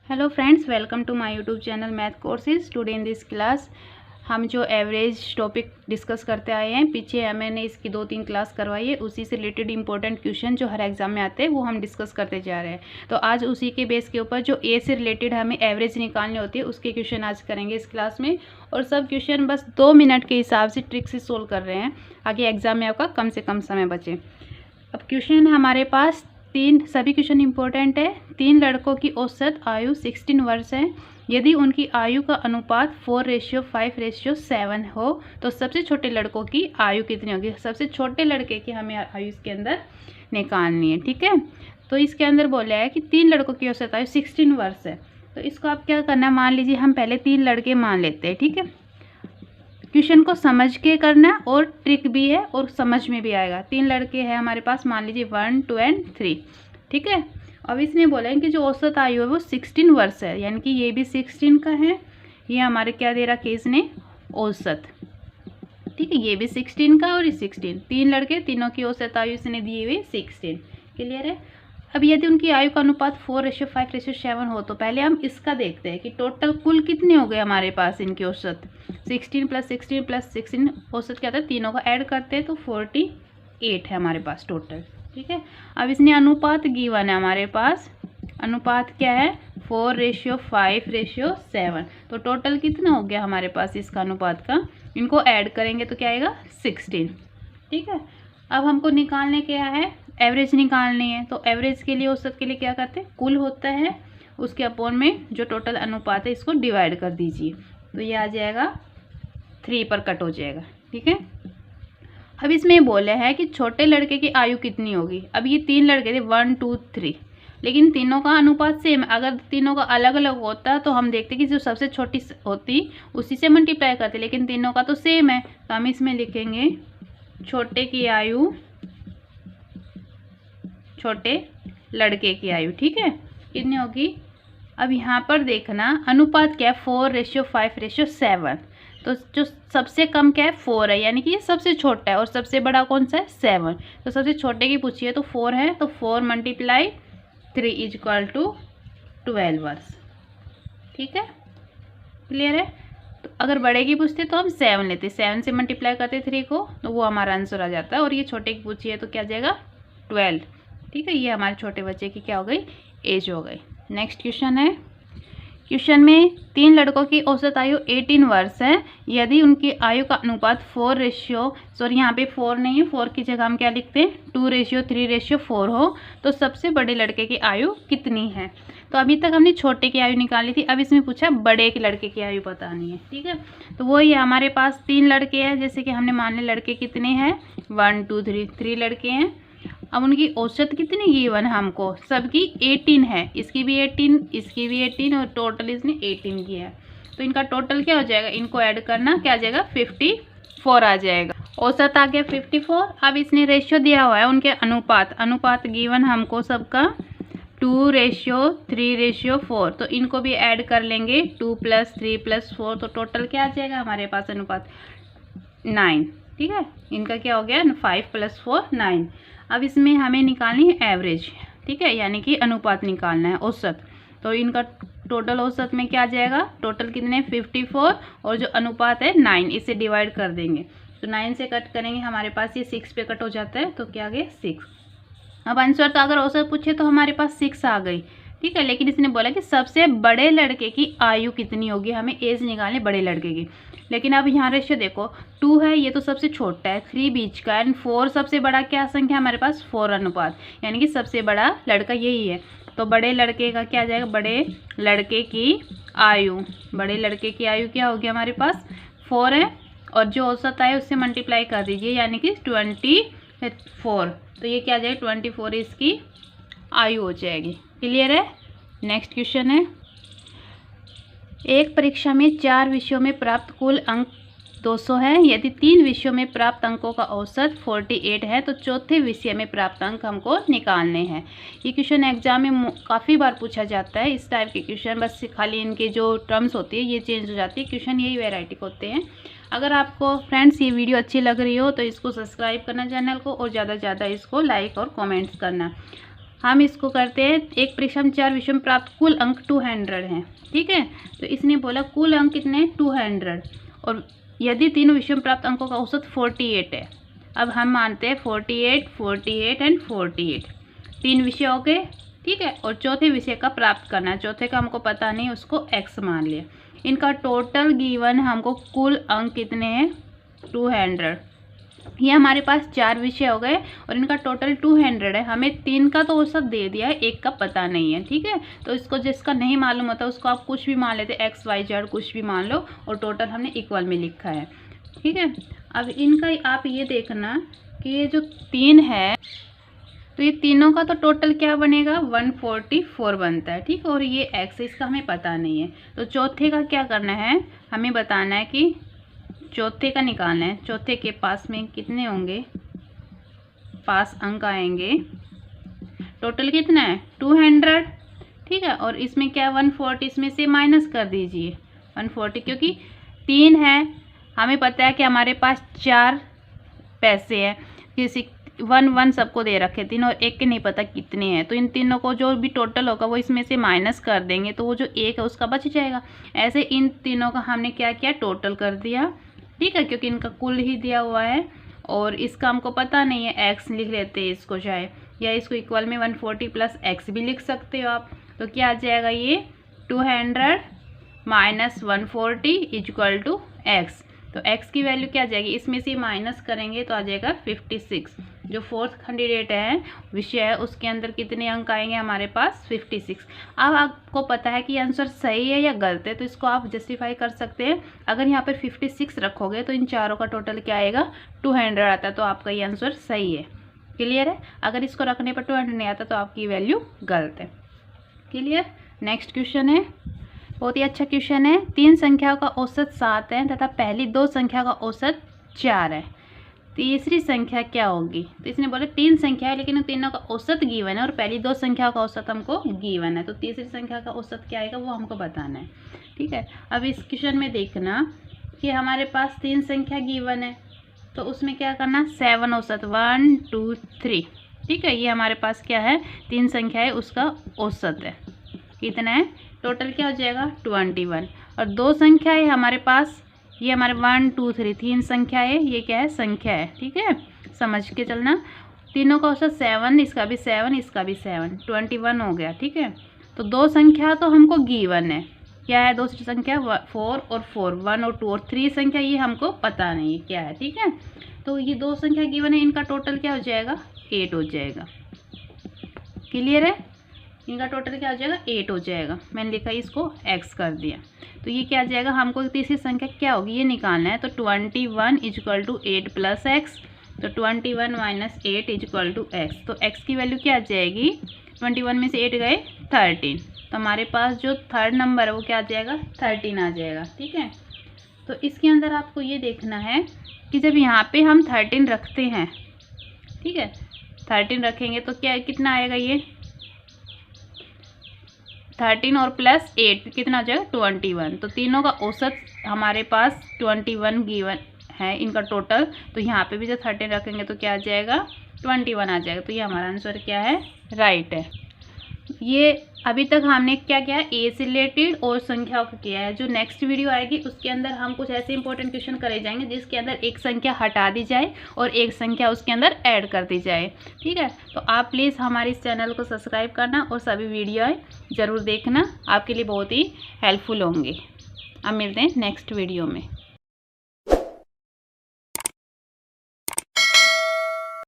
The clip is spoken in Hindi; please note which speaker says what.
Speaker 1: Hello friends, welcome to my YouTube channel math courses. Today in this class हम जो एवरेज टॉपिक डिस्कस करते आए हैं, पीछे मैंने इसकी 2-3 क्लास करवाई है, उसी से रिलेटेड इंपॉर्टेंट क्वेश्चन जो हर एग्जाम में आते हैं वो हम डिस्कस करते जा रहे हैं। तो आज उसी के बेस के ऊपर जो ए से रिलेटेड हमें एवरेज निकालनी होती है उसके क्वेश्चन आज करेंगे इस क्लास में। और सब क्वेश्चन बस 2 मिनट के हिसाब से ट्रिक से सोल्व कर रहे हैं, आगे एग्जाम में आपका कम से कम समय बचे। अब क्वेश्चन हमारे पास सभी क्वेश्चन इंपॉर्टेंट है। 3 लड़कों की औसत आयु 16 वर्ष है। यदि उनकी आयु का अनुपात 4:5:7 हो तो सबसे छोटे लड़कों की आयु कितनी होगी। सबसे छोटे लड़के की हमें आयु इसके अंदर निकालनी है, ठीक है। तो इसके अंदर बोला है कि 3 लड़कों की औसत आयु 16 वर्ष है। तो इसको आप क्या करना है, मान लीजिए हम पहले 3 लड़के मान लेते हैं, ठीक है। क्वेश्चन को समझ के करना और ट्रिक भी है और समझ में भी आएगा। 3 लड़के हैं हमारे पास, मान लीजिए 1, 2 और 3, ठीक है। अब इसने बोला है कि जो औसत आयु है वो 16 वर्ष है, यानी कि ये भी 16 का है। ये हमारे क्या दे रखा है इसने, औसत, ठीक है। ये भी 16 का और ये 16, 3 लड़के, तीनों की औसत आयु इसने दी हुई 16। क्लियर है। अब यदि उनकी आयु का अनुपात 4:5:7 हो तो पहले हम इसका देखते हैं कि टोटल कुल कितने हो गए हमारे पास इनकी औसत। 16 + 16 + 16 औसत क्या था, तीनों का ऐड करते हैं तो 48 है हमारे पास टोटल, ठीक है। अब इसने अनुपात गिवन है हमारे पास, अनुपात क्या है 4:5:7। तो टोटल कितना हो गया हमारे पास इसका अनुपात का, इनको ऐड करेंगे तो क्या आएगा 16, ठीक है। अब हमको निकालने क्या है, एवरेज निकालनी है। तो एवरेज के लिए, औसत के लिए क्या करते हैं, कुल होता है उसके अपॉन में जो टोटल अनुपात है इसको डिवाइड कर दीजिए, तो ये आ जाएगा 3 पर कट हो जाएगा, ठीक है। अब इसमें बोले हैं कि छोटे लड़के की आयु कितनी होगी। अब ये 3 लड़के थे 1, 2, 3, लेकिन तीनों का अनुपात सेम है। अगर तीनों का अलग अलग होता तो हम देखते कि जो सबसे छोटी होती उसी से मल्टीप्लाई करते, लेकिन तीनों का तो सेम है। तो हम इसमें लिखेंगे छोटे की आयु, छोटे लड़के की आयु, ठीक है, कितनी होगी। अब यहाँ पर देखना अनुपात क्या है 4:5:7। तो जो सबसे कम क्या है 4 है, यानी कि ये सबसे छोटा है, और सबसे बड़ा कौन सा है 7। तो सबसे छोटे की पूछिए तो 4 है, तो 4 × 3 = 12 वर्ष, ठीक है। क्लियर है। तो अगर बड़े की पूछते तो हम 7 लेते, 7 से मल्टीप्लाई करते 3 को, तो वो हमारा आंसर आ जाता है। और ये छोटे की पूछिए तो क्या जाएगा 12, ठीक है। ये हमारे छोटे बच्चे की क्या हो गई, एज हो गई। नेक्स्ट क्वेश्चन है, क्वेश्चन में 3 लड़कों की औसत आयु 18 वर्ष है। यदि उनकी आयु का अनुपात 4 यहाँ पे 4 नहीं है, 4 की जगह हम क्या लिखते हैं 2:3:4 हो तो सबसे बड़े लड़के की आयु कितनी है। तो अभी तक हमने छोटे की आयु निकाली थी, अब इसमें पूछा बड़े के लड़के की आयु बतानी है, ठीक है। तो वही है, हमारे पास 3 लड़के हैं, जैसे कि हमने मान लिया लड़के कितने हैं 1, 2, 3 लड़के हैं। अब उनकी औसत कितनी गिवन हमको, सबकी 18 है, इसकी भी 18, इसकी भी 18, और टोटल इसने 18 की है। तो इनका टोटल क्या हो जाएगा, इनको ऐड करना क्या आ जाएगा 54 आ जाएगा। औसत आ गया 54। अब इसने रेशियो दिया हुआ है उनके अनुपात गिवन हमको सबका 2:3:4। तो इनको भी ऐड कर लेंगे 2 + 3 + 4, तो टोटल क्या आ जाएगा हमारे पास अनुपात 9, ठीक है। इनका क्या हो गया 5 + 4 9। अब इसमें हमें निकालनी है एवरेज, ठीक है, यानी कि अनुपात निकालना है, औसत। तो इनका टोटल औसत में क्या आ जाएगा, टोटल कितने 54, और जो अनुपात है 9, इसे डिवाइड कर देंगे तो 9 से कट करेंगे हमारे पास ये 6 पे कट हो जाता है, तो क्या आ गया 6। अब आंसर तो अगर औसत पूछे तो हमारे पास 6 आ गई, ठीक है। लेकिन इसने बोला कि सबसे बड़े लड़के की आयु कितनी होगी, हमें एज निकालनी बड़े लड़के की। लेकिन अब यहाँ रेशियो देखो 2 है, ये तो सबसे छोटा है, 3 बीच का, एंड 4 सबसे बड़ा क्या संख्या हमारे पास 4 अनुपात, यानी कि सबसे बड़ा लड़का यही है। तो बड़े लड़के का क्या आ जाएगा, बड़े लड़के की आयु, बड़े लड़के की आयु क्या होगी हमारे पास 4 है, और जो औसत आए उससे मल्टीप्लाई कर दीजिए, यानी कि 24। तो ये क्या आ जाएगा 24 इसकी आयु हो जाएगी। क्लियर है। नेक्स्ट क्वेश्चन है, एक परीक्षा में 4 विषयों में प्राप्त कुल अंक 200 है। यदि 3 विषयों में प्राप्त अंकों का औसत 48 है तो चौथे विषय में प्राप्त अंक हमको निकालने हैं। ये क्वेश्चन एग्जाम में काफ़ी बार पूछा जाता है, इस टाइप के क्वेश्चन, बस खाली इनके जो टर्म्स होती है ये चेंज हो जाती है, क्वेश्चन यही वेराइटी के होते हैं। अगर आपको फ्रेंड्स ये वीडियो अच्छी लग रही हो तो इसको सब्सक्राइब करना चैनल को, और ज़्यादा से ज़्यादा इसको लाइक और कमेंट्स करना। हम इसको करते हैं, एक परीक्षा में 4 विषयों में प्राप्त कुल अंक 200 हैं, ठीक है। तो इसने बोला कुल अंक कितने 200, और यदि तीनों विषयों में प्राप्त अंकों का औसत 48 है। अब हम मानते हैं 48, 48 एंड 48 3 विषय हो गए, ठीक है। और चौथे विषय का प्राप्त करना है, चौथे का हमको पता नहीं, उसको x मान लिया। इनका टोटल गिवन हमको कुल अंक कितने हैं 200। ये हमारे पास 4 विषय हो गए और इनका टोटल 200 है। हमें 3 का तो औसत दे दिया है, 1 का पता नहीं है, ठीक है। तो इसको जिसका नहीं मालूम होता उसको आप कुछ भी मान लेते, x y z कुछ भी मान लो, और टोटल हमने इक्वल में लिखा है, ठीक है। अब इनका आप ये देखना कि ये जो 3 है, तो ये तीनों का तो टोटल क्या बनेगा 144 बनता है, ठीक है। और ये x इसका हमें पता नहीं है। तो चौथे का क्या करना है, हमें बताना है कि चौथे का निकालना है। चौथे के पास में कितने होंगे, पास अंक आएंगे, टोटल कितना है 200, ठीक है। और इसमें क्या 140, इसमें से माइनस कर दीजिए 140, क्योंकि 3 है, हमें पता है कि हमारे पास 4 पैसे हैं, किसी 1 सबको दे रखे 3 और 1 के नहीं पता कितने हैं। तो इन तीनों को जो भी टोटल होगा वो इसमें से माइनस कर देंगे, तो वो जो 1 है उसका बच जाएगा। ऐसे इन तीनों का हमने क्या किया टोटल कर दिया, ठीक है, क्योंकि इनका कुल ही दिया हुआ है और इसका हमको पता नहीं है, x लिख लेते हैं इसको चाहे, या इसको इक्वल में 140 प्लस x भी लिख सकते हो आप। तो क्या आ जाएगा ये 200 माइनस 140 इक्वल टू x। तो x की वैल्यू क्या आ जाएगी, इसमें से माइनस करेंगे तो आ जाएगा 56। जो 4th कैंडिडेट है विषय है उसके अंदर कितने अंक आएंगे हमारे पास 56। अब आपको पता है कि आंसर सही है या गलत है, तो इसको आप जस्टिफाई कर सकते हैं। अगर यहाँ पर 56 रखोगे तो इन चारों का टोटल क्या आएगा 200 आता है, तो आपका ये आंसर सही है। क्लियर है। अगर इसको रखने पर 200 नहीं आता तो आपकी वैल्यू गलत है। क्लियर। नेक्स्ट क्वेश्चन है, बहुत ही अच्छा क्वेश्चन है। 3 संख्याओं का औसत 7 है तथा पहली 2 संख्या का औसत 4 है, तीसरी संख्या क्या होगी। तो इसने बोला 3 संख्या है लेकिन उन तीनों का औसत गिवन है और पहली 2 संख्याओं का औसत हमको गिवन है, तो तीसरी संख्या का औसत क्या आएगा वो हमको बताना है, ठीक है। अब इस क्वेश्चन में देखना कि हमारे पास 3 संख्या गिवन है, तो उसमें क्या करना 7 औसत 1 2 3, ठीक है। ये हमारे पास क्या है 3 संख्या है, उसका औसत है कितना है, टोटल क्या हो जाएगा 21। और 2 संख्या है हमारे पास, ये हमारे 1 2 3 3 संख्या है, ये क्या है संख्या है, ठीक है, समझ के चलना। तीनों का औसत 7, इसका भी 7, इसका भी 7, 21 हो गया, ठीक है। तो 2 संख्या तो हमको गिवन है, क्या है दूसरी संख्या 4 और 4, 1 और 2, और 3 संख्या ये हमको पता नहीं है क्या है, ठीक है। तो ये 2 संख्या गिवन है, इनका टोटल क्या हो जाएगा 8 हो जाएगा। क्लियर है, इनका टोटल क्या हो जाएगा 8 हो जाएगा। मैंने लिखा इसको x कर दिया, तो ये क्या आ जाएगा, हमको तीसरी संख्या क्या होगी ये निकालना है। तो 21 इक्वल टू 8 प्लस एक्स, तो 21 माइनस 8 इक्वल टू एक्स। तो x की वैल्यू क्या आ जाएगी, 21 में से 8 गए 13, तो हमारे पास जो 3rd नंबर है वो क्या आ जाएगा 13 आ जाएगा, ठीक है। तो इसके अंदर आपको ये देखना है कि जब यहाँ पे हम 13 रखते हैं, ठीक है, 13 रखेंगे तो क्या कितना आएगा, ये 13 और प्लस 8 कितना हो जाएगा 21। तो तीनों का औसत हमारे पास 21 गिवन है इनका टोटल, तो यहाँ पे भी जब 13 रखेंगे तो क्या आ जाएगा 21 आ जाएगा। तो ये हमारा आंसर क्या है, राइट है। ये अभी तक हमने क्या किया ए से रिलेटेड और संख्याओं का किया है। जो नेक्स्ट वीडियो आएगी उसके अंदर हम कुछ ऐसे इंपॉर्टेंट क्वेश्चन करे जाएंगे जिसके अंदर एक संख्या हटा दी जाए और एक संख्या उसके अंदर ऐड कर दी जाए, ठीक है। तो आप प्लीज़ हमारे इस चैनल को सब्सक्राइब करना और सभी वीडियो ज़रूर देखना, आपके लिए बहुत ही हेल्पफुल होंगे। अब मिलते हैं नेक्स्ट वीडियो में।